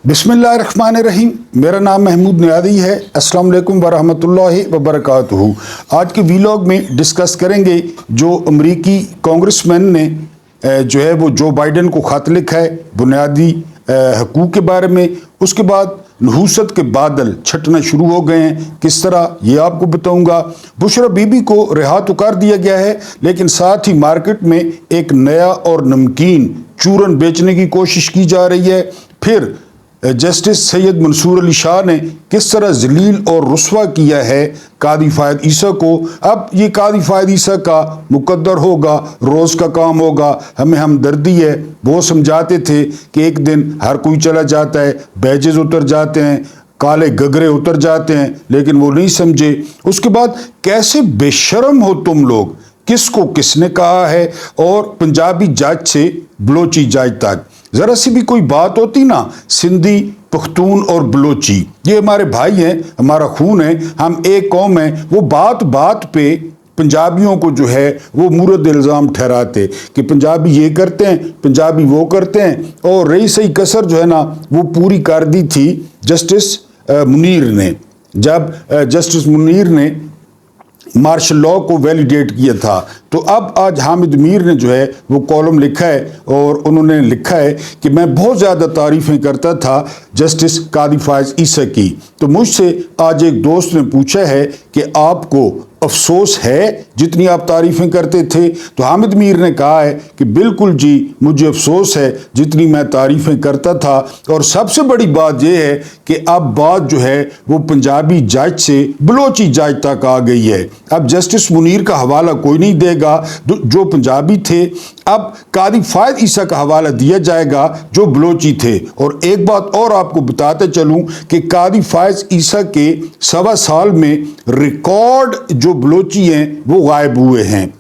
बिस्मिल्लाहिर्रहमानिर्रहीम। मेरा नाम महमूद नियादी है। अस्सलाम वालेकुम वरहमतुल्लाहि वबरकातुहू। आज के वीलॉग में डिस्कस करेंगे जो अमरीकी कांग्रेसमैन ने जो है वो जो बाइडन को ख़त लिखा है बुनियादी हकूक़ के बारे में। उसके बाद नहूसत के बादल छटना शुरू हो गए हैं, किस तरह ये आपको बताऊंगा। बुशरा बीबी को रिहा तो कर दिया गया है, लेकिन साथ ही मार्केट में एक नया और नमकीन चूरन बेचने की कोशिश की जा रही है। फिर जस्टिस सैयद मंसूर अली शाह ने किस तरह जलील और रुस्वा किया है कादी फ़ायद ईसा को। अब ये कादी फ़ायद ईसा का मुकद्दर होगा, रोज़ का काम होगा, हमें हमदर्दी है। वो समझाते थे कि एक दिन हर कोई चला जाता है, बैजेज उतर जाते हैं, काले गगरे उतर जाते हैं, लेकिन वो नहीं समझे। उसके बाद कैसे बेशर्म हो तुम लोग, किसको किसने कहा है। और पंजाबी जज से बलोची जज तक ज़रा सी भी कोई बात होती ना, सिंधी, पख्तून और बलोची ये हमारे भाई हैं, हमारा खून है, हम एक कौम हैं। वो बात बात पे पंजाबियों को जो है वो मुरद इल्ज़ाम ठहराते कि पंजाबी ये करते हैं, पंजाबी वो करते हैं। और रही सही कसर जो है ना वो पूरी कर दी थी जस्टिस मुनीर ने, जब जस्टिस मुनीर ने मार्शल लॉ को वैलिडेट किया था। तो अब आज हामिद मीर ने जो है वो कॉलम लिखा है और उन्होंने लिखा है कि मैं बहुत ज़्यादा तारीफ़ें करता था जस्टिस कादी फ़ायद ईसा की। तो मुझसे आज एक दोस्त ने पूछा है कि आपको अफसोस है जितनी आप तारीफ़ें करते थे। तो हामिद मीर ने कहा है कि बिल्कुल जी, मुझे अफसोस है जितनी मैं तारीफ़ें करता था। और सबसे बड़ी बात यह है कि अब बात जो है वो पंजाबी जज से बलोची जज तक आ गई है। अब जस्टिस मुनीर का हवाला कोई नहीं देगा जो पंजाबी थे, अब कादी फ़ायद ईसा का हवाला दिया जाएगा जो बलोची थे। और एक बात और आपको बताते चलूं कि कादी फ़ायद ईसा के 1.25 साल में रिकॉर्ड जो बलोची हैं वो गायब हुए हैं।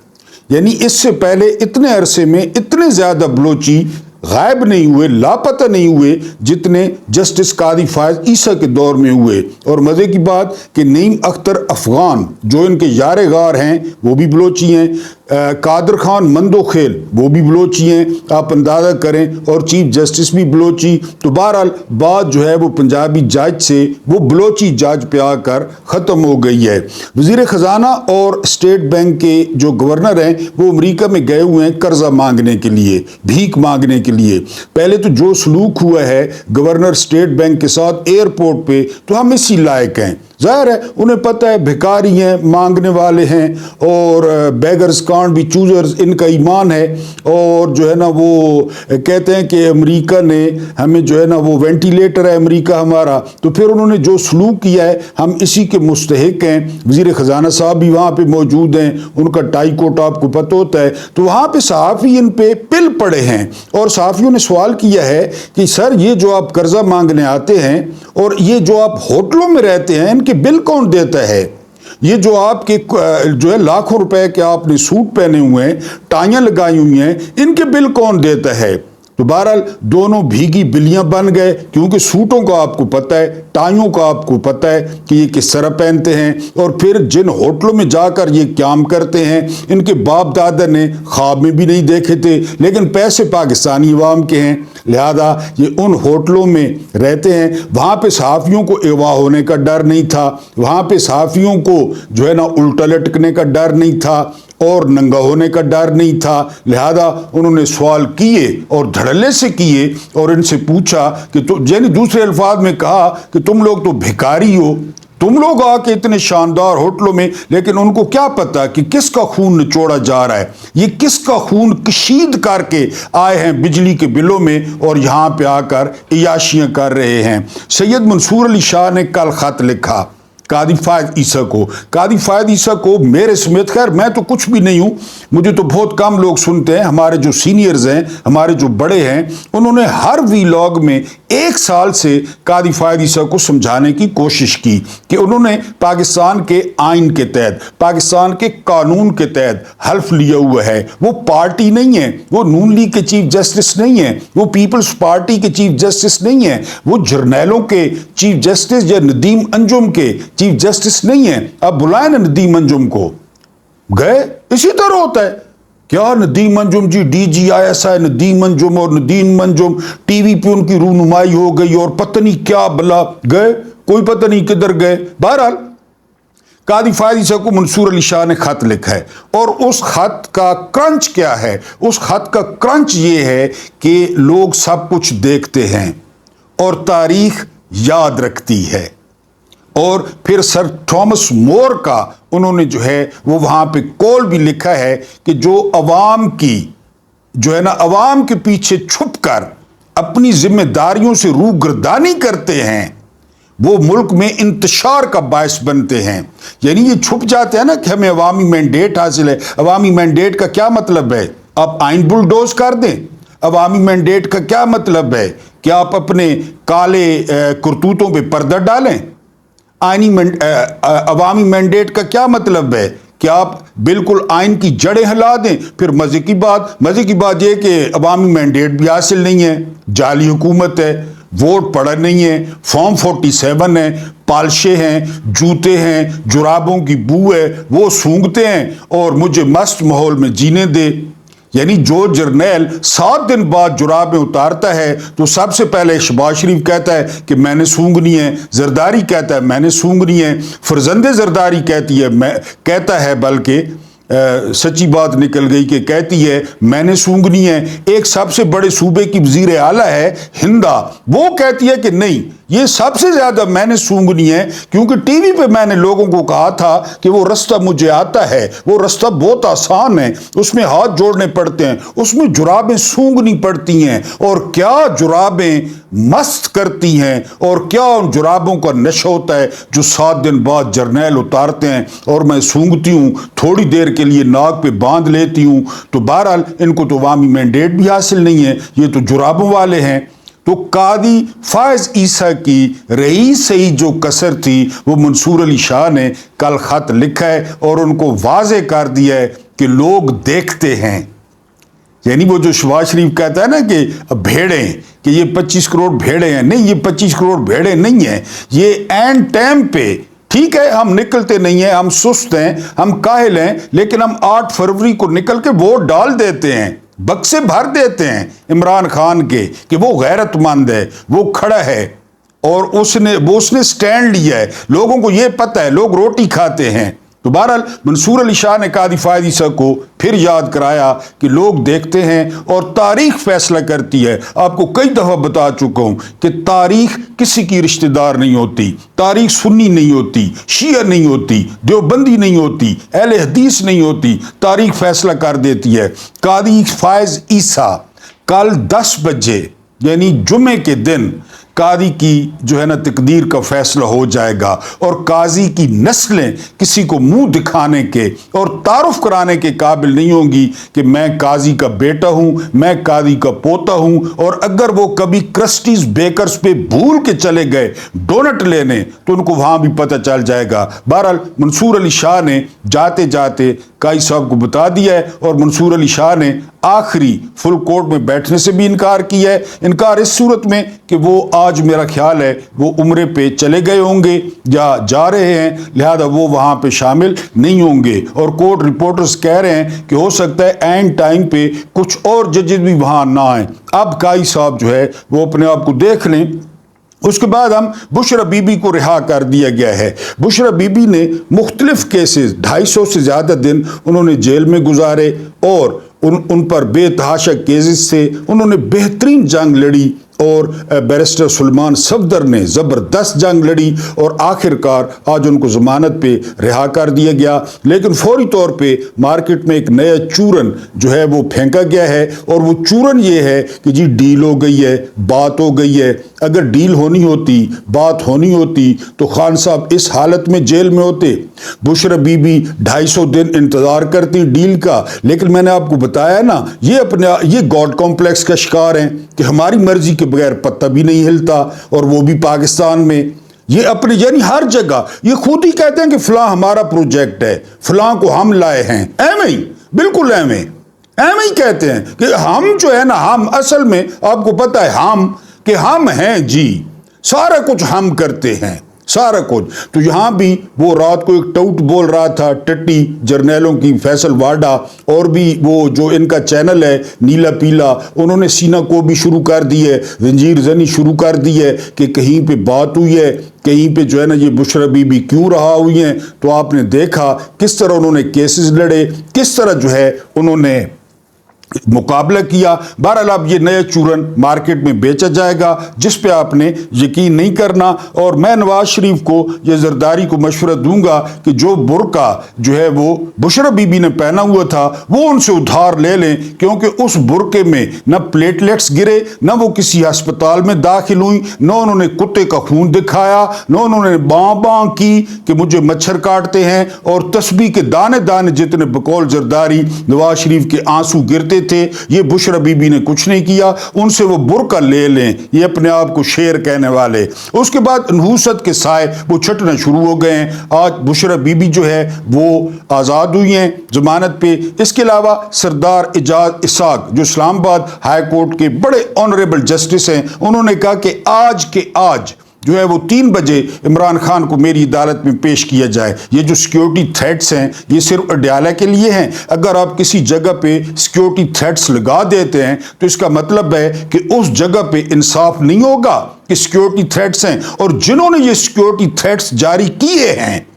यानी इससे पहले इतने अरसे में इतने ज़्यादा बलोची गायब नहीं हुए, लापता नहीं हुए जितने जस्टिस कादी फ़ायद ईसा के दौर में हुए। और मज़े की बात कि नईम अख्तर अफ़गान जो इनके यारे गार हैं वो भी बलोची हैं, कादर खान मंदोखेल वो भी बलोची हैं, आप अंदाज़ा करें। और चीफ जस्टिस भी बलोची। तो बहरहाल बात जो है वो पंजाबी जज से वो बलोची जज पे आकर ख़त्म हो गई है। वज़ीर ख़जाना और स्टेट बैंक के जो गवर्नर हैं वो अमेरिका में गए हुए हैं कर्जा मांगने के लिए, भीख मांगने के लिए। पहले तो जो सलूक हुआ है गवर्नर स्टेट बैंक के साथ एयरपोर्ट पे, तो हम इसी लायक हैं। ज़ाहिर है उन्हें पता है भिखारी हैं, मांगने वाले हैं, और बेगर्स कांट बी चूजर्स इनका ईमान है। और जो है ना वो कहते हैं कि अमेरिका ने हमें जो है ना वो वेंटिलेटर है अमेरिका हमारा। तो फिर उन्होंने जो सलूक किया है हम इसी के मुस्तहिक हैं। वज़ीर ख़जाना साहब भी वहाँ पे मौजूद हैं, उनका टाई कोट आपको पता होता है। तो वहाँ पे सहाफ़ी इन पे पिल पड़े हैं और सहाफ़ियों ने सवाल किया है कि सर ये जो आप कर्जा मांगने आते हैं और ये जो आप होटलों में रहते हैं इनके बिल कौन देता है। ये जो आपके जो है लाखों रुपए के आपने सूट पहने हुए हैं, टाइयां लगाई हुई हैं, इनके बिल कौन देता है। तो बहरहाल दोनों भीगी बिल्लियां बन गए, क्योंकि सूटों का आपको पता है, टाइयों का आपको पता है कि ये किस तरह पहनते हैं। और फिर जिन होटलों में जाकर ये क्याम करते हैं इनके बाप दादा ने ख्वाब में भी नहीं देखे थे, लेकिन पैसे पाकिस्तानी अवाम के हैं, लिहाजा ये उन होटलों में रहते हैं। वहाँ पे सहाफ़ियों को अगवा होने का डर नहीं था, वहाँ पे सहाफ़ियों को जो है ना उल्टा लटकने का डर नहीं था और नंगा होने का डर नहीं था। लिहाजा उन्होंने सवाल किए और धड़ल्ले से किए और इनसे पूछा कि तो यानी दूसरे अल्फाज में कहा कि तुम लोग तो भिखारी हो, तुम लोग आके इतने शानदार होटलों में, लेकिन उनको क्या पता कि किसका खून निचोड़ा जा रहा है, ये किसका खून कशीद करके आए हैं बिजली के बिलों में और यहाँ पे आकर इयाशियाँ कर रहे हैं। सैयद मंसूर अली शाह ने कल ख़त लिखा कादी फ़ायद ईसा को। कादी फ़ायद ईसा को मेरे समेत, खैर मैं तो कुछ भी नहीं हूँ, मुझे तो बहुत कम लोग सुनते हैं, हमारे जो सीनियर्स हैं, हमारे जो बड़े हैं, उन्होंने हर वीलॉग में 1 साल से कादी फ़ायद ईसा को समझाने की कोशिश की कि उन्होंने पाकिस्तान के आइन के तहत, पाकिस्तान के कानून के तहत हल्फ लिया हुआ है। वो पार्टी नहीं है, वो नून लीग के चीफ जस्टिस नहीं है, वो पीपल्स पार्टी के चीफ जस्टिस नहीं है, वो जर्नैलों के चीफ जस्टिस या नदीम अंजुम के चीफ जस्टिस नहीं है। अब बुलाए ना नदीम अंजुम को, गए, इसी तरह होता है। کیا ندیم انجم جی DGISI ندیم انجم اور ندیم انجم ٹی وی پہ ان کی رونمائی ہو گئی اور پتہ نہیں کیا بلا گئے، کوئی پتہ نہیں کدھر گئے۔ بہرحال قاضی فائز عیسیٰ کو منصور علی شاہ نے خط لکھا ہے، اور اس خط کا کرنچ کیا ہے؟ اس خط کا کرنچ یہ ہے کہ لوگ سب کچھ دیکھتے ہیں اور تاریخ یاد رکھتی ہے۔ اور پھر سر تھامس مور کا انہوں نے جو ہے وہ وہاں پہ کول بھی لکھا ہے کہ جو عوام کی جو ہے نا عوام کے پیچھے چھپ کر اپنی ذمہ داریوں سے روگردانی کرتے ہیں، وہ ملک میں انتشار کا باعث بنتے ہیں۔ یعنی یہ چھپ جاتے ہیں نا کہ ہمیں عوامی مینڈیٹ حاصل ہے۔ عوامی مینڈیٹ کا کیا مطلب ہے؟ آپ آئین بلڈوز کر دیں۔ عوامی مینڈیٹ کا کیا مطلب ہے کہ آپ اپنے کالے کرتوتوں پہ پردہ ڈالیں؟ عوامی مینڈیٹ کا کیا مطلب ہے کہ آپ بالکل آئین کی جڑیں ہلا دیں؟ پھر مزے کی بات یہ کہ عوامی مینڈیٹ بھی حاصل نہیں ہے، جعلی حکومت ہے، ووٹ پڑا نہیں ہے، فارم 47 ہے، پالشے ہیں، جوتے ہیں، جرابوں کی بو ہے، وہ سونگھتے ہیں اور مجھے مست ماحول میں جینے دے۔ یعنی جو جرنیل 7 دن بعد جرابیں اتارتا ہے تو سب سے پہلے شہباز شریف کہتا ہے کہ میں نے سونگنی ہے، زرداری کہتا ہے میں نے سونگنی ہے، فرزند زرداری کہتا ہے بلکہ سچی بات نکل گئی کہ کہتی ہے میں نے سونگنی ہے۔ ایک سب سے بڑے صوبے کی وزیر اعلیٰ ہے ہندا، وہ کہتی ہے کہ نہیں یہ سب سے زیادہ میں نے سونگنی ہے، کیونکہ ٹی وی پہ میں نے لوگوں کو کہا تھا کہ وہ رستہ مجھے آتا ہے، وہ رستہ بہت آسان ہے، اس میں ہاتھ جوڑنے پڑتے ہیں، اس میں جرابیں سونگنی پڑتی ہیں، اور کیا جرابیں مست کرتی ہیں، اور کیا ان جرابوں کا نشہ ہوتا ہے جو 7 دن بعد جرنیل اتارتے ہیں، اور میں سونگتی ہوں تھوڑی دیر کے لیے ناک پہ باندھ لیتی ہوں۔ تو بہرحال ان کو تو عوامی مینڈیٹ بھی حاصل نہیں ہے، یہ تو جرابوں والے ہیں۔ تو قاضی فائز عیسیٰ کی رئیس سے ہی جو کسر تھی وہ منصور علی شاہ نے کل خط لکھا ہے اور ان کو واضح کر دیا ہے کہ لوگ دیکھتے ہیں۔ یعنی وہ جو شہباز شریف کہتا ہے نا کہ بھیڑیں، کہ یہ 25 کروڑ بھیڑیں ہیں، نہیں یہ 25 کروڑ بھیڑیں نہیں ہیں، یہ اینڈ ٹائم پہ ٹھیک ہے ہم نکلتے نہیں ہیں، ہم سست ہیں، ہم کاہل ہیں، لیکن ہم 8 فروری کو نکل کے ووٹ ڈال دیتے ہیں، بکسے بھر دیتے ہیں عمران خان کے کہ وہ غیرت مند ہے، وہ کھڑا ہے اور اس نے سٹینڈ لیا ہے، لوگوں کو یہ پتہ ہے، لوگ روٹی کھاتے ہیں۔ تو بہرحال منصور علی شاہ نے قاضی فائز عیسیٰ کو پھر یاد کرایا کہ لوگ دیکھتے ہیں اور تاریخ فیصلہ کرتی ہے۔ آپ کو کئی دفعہ بتا چکا ہوں کہ تاریخ کسی کی رشتہ دار نہیں ہوتی، تاریخ سنی نہیں ہوتی، شیعہ نہیں ہوتی، دیوبندی نہیں ہوتی، اہل حدیث نہیں ہوتی، تاریخ فیصلہ کر دیتی ہے۔ قاضی فائز عیسیٰ کل 10 بجے یعنی جمعے کے دن قاضی کی جو ہے نا تقدیر کا فیصلہ ہو جائے گا، اور قاضی کی نسلیں کسی کو منہ دکھانے کے اور تعارف کرانے کے قابل نہیں ہوں گی کہ میں قاضی کا بیٹا ہوں، میں قاضی کا پوتا ہوں۔ اور اگر وہ کبھی کرسٹیز بیکرز پہ بھول کے چلے گئے ڈونٹ لینے تو ان کو وہاں بھی پتہ چل جائے گا۔ بہرحال منصور علی شاہ نے جاتے جاتے قاضی صاحب کو بتا دیا ہے، اور منصور علی شاہ نے آخری فل کورٹ میں بیٹھنے سے بھی انکار کیا ہے۔ انکار اس صورت میں کہ وہ آج میرا خیال ہے وہ عمرے پہ چلے گئے ہوں گے یا جا رہے ہیں، لہذا وہ وہاں پہ شامل نہیں ہوں گے، اور کورٹ رپورٹرز کہہ رہے ہیں کہ ہو سکتا ہے اینڈ ٹائم پہ کچھ اور ججز بھی وہاں نہ آئیں۔ اب قاضی صاحب جو ہے وہ اپنے آپ کو دیکھ لیں۔ اس کے بعد ہم بشرا بی بی کو رہا کر دیا گیا ہے۔ بشرا بی بی نے مختلف کیسز 250 سے زیادہ دن انہوں نے جیل میں گزارے، اور ان پر بے تحاشا کیسز سے انہوں نے بہترین جنگ لڑی، اور بیرسٹر سلمان صفدر نے زبردست جنگ لڑی، اور آخر کار آج ان کو ضمانت پہ رہا کر دیا گیا۔ لیکن فوری طور پہ مارکیٹ میں ایک نیا چورن جو ہے وہ پھینکا گیا ہے، اور وہ چورن یہ ہے کہ جی ڈیل ہو گئی ہے، بات ہو گئی ہے۔ اگر ڈیل ہونی ہوتی، بات ہونی ہوتی تو خان صاحب اس حالت میں جیل میں ہوتے۔ بشرا بی بی 250 دن انتظار کرتی ڈیل کا، لیکن میں نے آپ کو بتایا نا یہ گاڈ کمپلیکس کا شکار ہیں کہ ہماری مرضی کے بغیر پتہ بھی نہیں ہلتا، اور وہ بھی پاکستان میں۔ یہ اپنے یعنی ہر جگہ یہ خود ہی کہتے ہیں کہ فلاں ہمارا پروجیکٹ ہے، فلاں کو ہم لائے ہیں، ایویں ہی بالکل ایویں ہی کہتے ہیں کہ ہم جو ہے نا ہم اصل میں آپ کو پتہ ہے ہم ہیں جی، سارا کچھ ہم کرتے ہیں، सारा कुछ। तो यहाँ भी वो रात को एक टाउट बोल रहा था टट्टी जर्नैलों की, फैसल वाडा, और भी वो जो इनका चैनल है नीला पीला, उन्होंने सीना को भी शुरू कर दी है, जंजीर जनी शुरू कर दी है कि कहीं पे बात हुई है, कहीं पे जो है ना ये बुशरा बीबी क्यों रहा हुई हैं। तो आपने देखा किस तरह उन्होंने केसेस लड़े, किस तरह जो है उन्होंने मुकाबला किया। बहरहाल अब ये नया चूरन मार्केट में बेचा जाएगा जिस पे आपने यकीन नहीं करना। और मैं नवाज शरीफ को ये जरदारी को मशवरा दूंगा कि जो बुर्का जो है वो बुशरा बीबी ने पहना हुआ था वो उनसे उधार ले लें, क्योंकि उस बुर्के में न प्लेटलेट्स गिरे, न वो किसी अस्पताल में दाखिल हुई, न उन्होंने कुत्ते का खून दिखाया, न उन्होंने बाँ बाँ की कि मुझे मच्छर काटते हैं, और तस्बीह के दाने दाने जितने बकौल जरदारी नवाज शरीफ के आंसू गिरते थे, ये बुशरा बीबी ने कुछ नहीं किया। उनसे वो बुर्का ले लें, ये अपने आप को शेर कहने वाले। उसके बाद नहूसत के साए वो छटना शुरू हो गए हैं। आज बुशरा बीबी जो है वो आज़ाद हुई हैं जमानत पे। इसके अलावा सरदार एजाज इसाक जो इस्लामाबाद हाई कोर्ट के बड़े ऑनरेबल जस्टिस हैं, उन्होंने कहा कि आज के आज जो है वो 3 बजे इमरान खान को मेरी अदालत में पेश किया जाए। ये जो सिक्योरिटी थ्रेट्स हैं ये सिर्फ अडयाला के लिए हैं। अगर आप किसी जगह पे सिक्योरिटी थ्रेट्स लगा देते हैं तो इसका मतलब है कि उस जगह पे इंसाफ नहीं होगा कि सिक्योरिटी थ्रेट्स हैं। और जिन्होंने ये सिक्योरिटी थ्रेट्स जारी किए हैं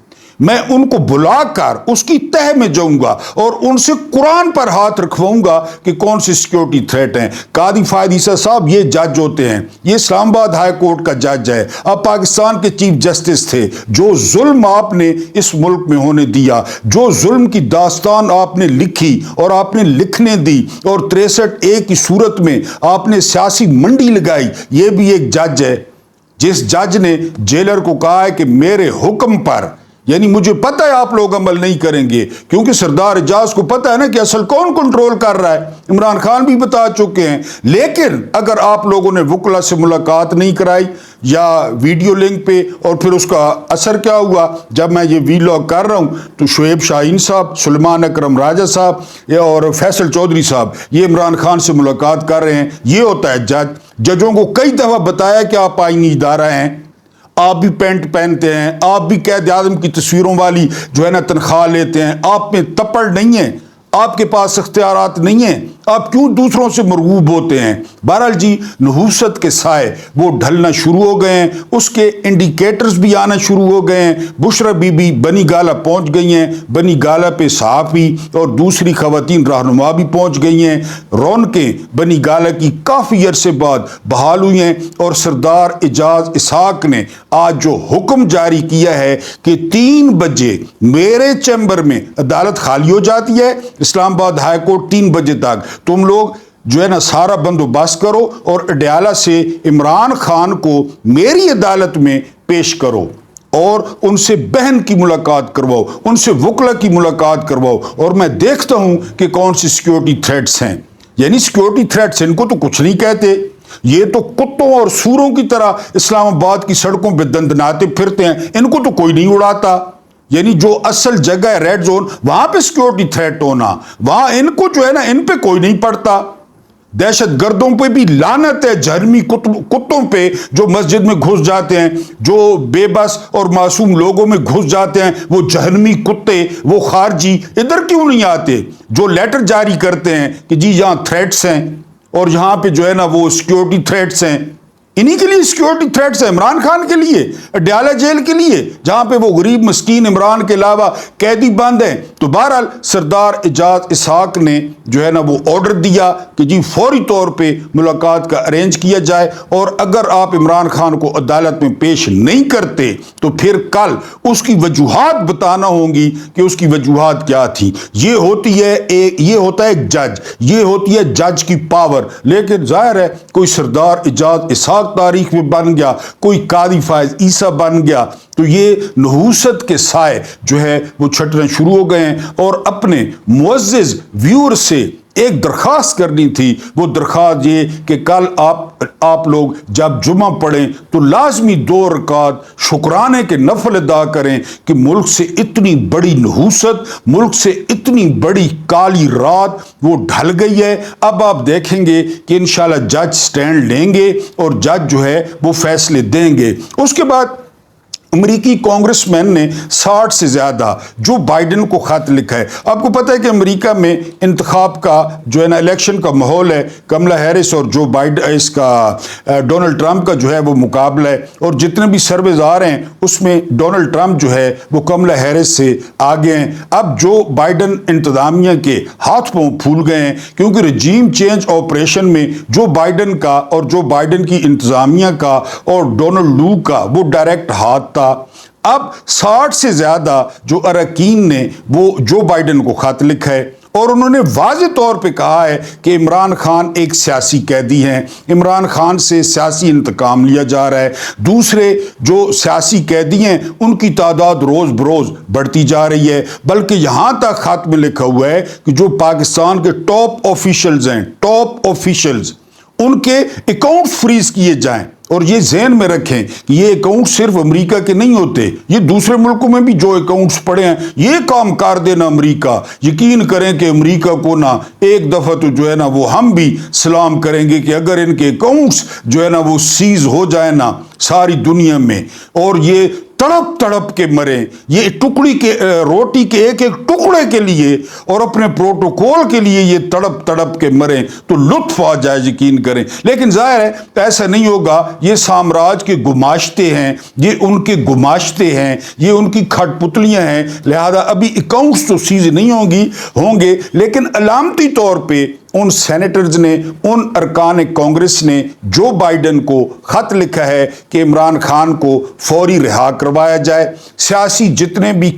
मैं उनको बुलाकर उसकी तह में जाऊंगा और उनसे कुरान पर हाथ रखवाऊंगा कि कौन सी सिक्योरिटी थ्रेट है। कादी फायद ईसा साहब ये जज होते हैं, ये इस्लामाबाद हाई कोर्ट का जज है, अब पाकिस्तान के चीफ जस्टिस थे। जो जुल्म आपने इस मुल्क में होने दिया, जो जुल्म की दास्तान आपने लिखी और आपने लिखने दी, और 63A की सूरत में आपने सियासी मंडी लगाई, ये भी एक जज है जिस जज ने जेलर को कहा है कि मेरे हुक्म पर, यानी मुझे पता है आप लोग अमल नहीं करेंगे, क्योंकि सरदार एजाज को पता है ना कि असल कौन कंट्रोल कर रहा है। इमरान खान भी बता चुके हैं। लेकिन अगर आप लोगों ने वकला से मुलाकात नहीं कराई या वीडियो लिंक पे, और फिर उसका असर क्या हुआ, जब मैं ये वीलॉग कर रहा हूँ तो शुएब शाहीन साहब, सुलेमान अकरम राजा साहब और फैसल चौधरी साहब ये इमरान खान से मुलाकात कर रहे हैं। ये होता है जज। जजों को कई दफ़ा बताया कि आप आईनी इदारा हैं, आप भी पेंट पहनते हैं, आप भी कैद आदम की तस्वीरों वाली जो है ना तनख्वाह लेते हैं, आप में तपड़ नहीं है, आपके पास इख्तियारात नहीं है, आप क्यों दूसरों से मरगूब होते हैं। बहरहाल जी नहूसत के साए वो ढलना शुरू हो गए हैं, उसके इंडिकेटर्स भी आना शुरू हो गए हैं। बुशरा बीबी बनी गाला पहुंच गई हैं, बनी गाला पे सहाफ़ी और दूसरी खवातीन रहनुमा भी पहुंच गई हैं। रौनकें बनी गाला की काफ़ी अरसे बाद बहाल हुई हैं, और सरदार एजाज इसाक ने आज जो हुक्म जारी किया है कि 3 बजे मेरे चैम्बर में अदालत खाली हो जाती है, इस्लामाबाद हाई कोर्ट 3 बजे तक तुम लोग जो है ना सारा बंदोबस्त करो और अडयाला से इमरान खान को मेरी अदालत में पेश करो और उनसे बहन की मुलाकात करवाओ, उनसे वकला की मुलाकात करवाओ, और मैं देखता हूं कि कौन सी सिक्योरिटी थ्रेट्स हैं। यानी सिक्योरिटी थ्रेट्स इनको तो कुछ नहीं कहते, ये तो कुत्तों और सूरों की तरह इस्लामाबाद की सड़कों पर दंदनाते फिरते हैं, इनको तो कोई नहीं उड़ाता। यानी जो असल जगह है रेड जोन, वहां पे सिक्योरिटी थ्रेट होना, वहां इनको जो है ना इन पे कोई नहीं पड़ता। दहशत गर्दों पे भी लानत है, जहरमी कुत्तों पे जो मस्जिद में घुस जाते हैं, जो बेबस और मासूम लोगों में घुस जाते हैं, वो जहरमी कुत्ते, वो खारजी इधर क्यों नहीं आते जो लेटर जारी करते हैं कि जी यहाँ थ्रेट्स हैं और यहाँ पे जो है ना वो सिक्योरिटी थ्रेट्स हैं। इन्हीं के लिए सिक्योरिटी थ्रेट्स है, इमरान खान के लिए, अडयाला जेल के लिए, जहां पे वो गरीब मस्कीन इमरान के अलावा कैदी बंद हैं। तो बहरहाल सरदार एजाज इसाक ने जो है ना वो ऑर्डर दिया कि जी फौरी तौर पे मुलाकात का अरेंज किया जाए, और अगर आप इमरान खान को अदालत में पेश नहीं करते तो फिर कल उसकी वजूहात बताना होंगी कि उसकी वजूहात क्या थी। ये होती है ये होता है एक जज, ये होती है जज की पावर। लेकिन जाहिर है कोई सरदार एजाज इसाक तारीख में बन गया, कोई कादी फायज ईसा बन गया, तो ये नहूसत के साए जो है वो छटने शुरू हो गए हैं। और अपने मुअज़्ज़िज़ व्यूअर से एक दरख्वास्त करनी थी, वो दरख्वास्त ये कि कल आप लोग जब जुमा पढ़ें तो लाजमी 2 रकात शुक्राने के नफल अदा करें कि मुल्क से इतनी बड़ी नहूसत, मुल्क से इतनी बड़ी काली रात वो ढल गई है। अब आप देखेंगे कि इंशाल्लाह जज स्टैंड लेंगे और जज जो है वो फैसले देंगे। उसके बाद امریکی کانگریس مین نے 60 سے زیادہ جو بائیڈن کو خط لکھا ہے. آپ کو پتہ ہے کہ امریکہ میں انتخاب کا جو ہے نا الیکشن کا ماحول ہے. کملا ہیرس اور جو بائیڈن اس کا ڈونلڈ ٹرمپ کا جو ہے وہ مقابلہ ہے, اور جتنے بھی سرویز آ رہے ہیں اس میں ڈونلڈ ٹرمپ جو ہے وہ کملا ہیرس سے آگے ہیں. اب جو بائیڈن انتظامیہ کے ہاتھ پاؤں پھول گئے ہیں کیونکہ رجیم چینج آپریشن میں جو بائیڈن کا اور جو بائیڈن کی انتظامیہ کا اور ڈونلڈ لو کا وہ ڈائریکٹ ہاتھ تھا. اب 60 سے زیادہ جو اراکین نے وہ جو بائیڈن کو خط لکھا ہے, اور انہوں نے واضح طور پہ کہا ہے کہ عمران خان ایک سیاسی قیدی ہیں, عمران خان سے سیاسی انتقام لیا جا رہا ہے. دوسرے جو سیاسی قیدی ہیں ان کی تعداد روز بروز بڑھتی جا رہی ہے, بلکہ یہاں تک خط میں لکھا ہوا ہے کہ جو پاکستان کے ٹاپ آفیشلز ہیں, ٹاپ آفیشلز, ان کے اکاؤنٹ فریز کیے جائیں. اور یہ ذہن میں رکھیں کہ یہ اکاؤنٹ صرف امریکہ کے نہیں ہوتے, یہ دوسرے ملکوں میں بھی جو اکاؤنٹس پڑے ہیں یہ کام کر دینا امریکہ. یقین کریں کہ امریکہ کو نا ایک دفعہ تو جو ہے نا وہ ہم بھی سلام کریں گے کہ اگر ان کے اکاؤنٹس جو ہے نا وہ سیز ہو جائے نا ساری دنیا میں, اور یہ تڑپ تڑپ کے مریں, یہ ٹکڑی کے روٹی کے ایک ایک ٹکڑے کے لیے اور اپنے پروٹوکول کے لیے یہ تڑپ تڑپ کے مریں تو لطف آ جائے, یقین کریں. لیکن ظاہر ہے ایسا نہیں ہوگا. یہ سامراج کے گماشتے ہیں, یہ ان کے گماشتے ہیں, یہ ان کی کھٹ پتلیاں ہیں, لہذا ابھی اکاؤنٹس تو سیز نہیں ہوں گے. لیکن علامتی طور پہ ان سینیٹرز نے, ان ارکان کانگریس نے جو بائیڈن کو خط لکھا ہے کہ عمران خان کو فوری رہا کروایا جائے, سیاسی جتنے بھی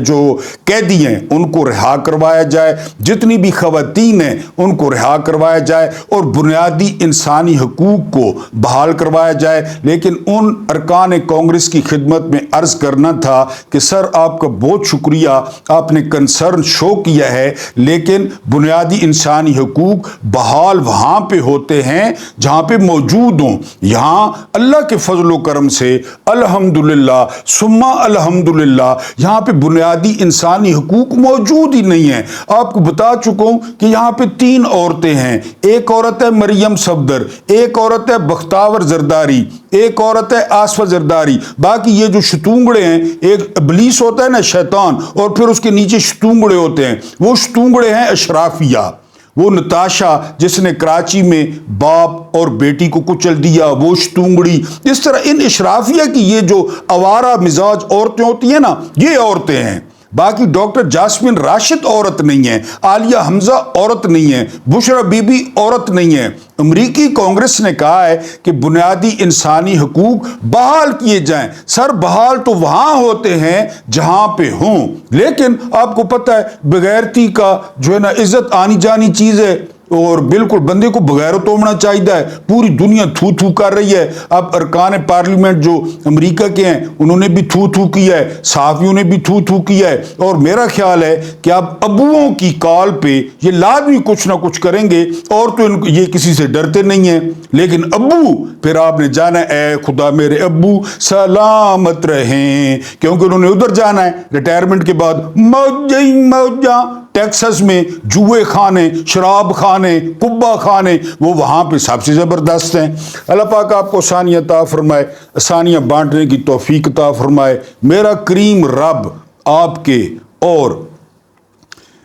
جو قیدی ہیں ان کو رہا کروایا جائے, جتنی بھی خواتین ہیں ان کو رہا کروایا جائے, اور بنیادی انسانی حقوق کو بحال کروایا جائے. لیکن ان ارکان کانگریس کی خدمت میں عرض کرنا تھا کہ سر آپ کا بہت شکریہ, آپ نے کنسرن شو کیا ہے, لیکن بنیادی انسانی حقوق بحال وہاں پہ ہوتے ہیں جہاں پہ موجود ہوں. یہاں اللہ کے فضل و کرم سے الحمدللہ ثم الحمدللہ یہاں پہ بنیادی انسانی حقوق موجود ہی نہیں ہیں. آپ کو بتا چکا ہوں کہ یہاں پہ 3 عورتیں ہیں. ایک عورت ہے مریم صفدر, ایک عورت ہے بختاور زرداری, ایک عورت ہے آصفہ زرداری. باقی یہ جو شتونگڑے ہیں, ایک ابلیس ہوتا ہے نا شیطان, اور پھر اس کے نیچے شتونگڑے ہوتے ہیں, وہ شتونگڑے ہیں اشرافیہ. وہ نتاشا جس نے کراچی میں باپ اور بیٹی کو کچل دیا, وہ شتونگڑی. اس طرح ان اشرافیہ کی یہ جو آوارہ مزاج عورتیں ہوتی ہیں نا, یہ عورتیں ہیں. باقی ڈاکٹر جاسمین راشد عورت نہیں ہے, عالیہ حمزہ عورت نہیں ہے, بشرا بی بی عورت نہیں ہے. امریکی کانگریس نے کہا ہے کہ بنیادی انسانی حقوق بحال کیے جائیں. سر بحال تو وہاں ہوتے ہیں جہاں پہ ہوں, لیکن آپ کو پتہ ہے بغیرتی کا جو ہے نا عزت آنی جانی چیز ہے, اور بالکل بندے کو بغیر توڑنا چاہیے ہے. پوری دنیا تھو تھو کر رہی ہے. اب ارکان پارلیمنٹ جو امریکہ کے ہیں انہوں نے بھی تھو تھو کیا ہے, صحافیوں نے بھی تھو تھو کیا ہے, اور میرا خیال ہے کہ اب ابوؤں کی کال پہ یہ لازمی کچھ نہ کچھ کریں گے. اور تو یہ کسی سے ڈرتے نہیں ہیں, لیکن ابو پھر آپ نے جانا ہے, اے خدا میرے ابو سلامت رہیں, کیونکہ انہوں نے ادھر جانا ہے ریٹائرمنٹ کے بعد. موجاں ٹیکسس میں جوئے خانے, شراب خانے, قبہ خانے, وہ وہاں پہ سب سے زبردست ہیں. اللہ پاک آپ کو آسانیاں عطا فرمائے, آسانیاں بانٹنے کی توفیق عطا فرمائے. میرا کریم رب آپ کے اور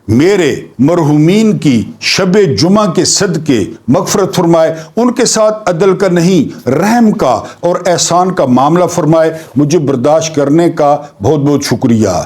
میرے مرحومین کی شب جمعہ کے صدقے مغفرت فرمائے. ان کے ساتھ عدل کا نہیں رحم کا اور احسان کا معاملہ فرمائے. مجھے برداشت کرنے کا بہت بہت شکریہ.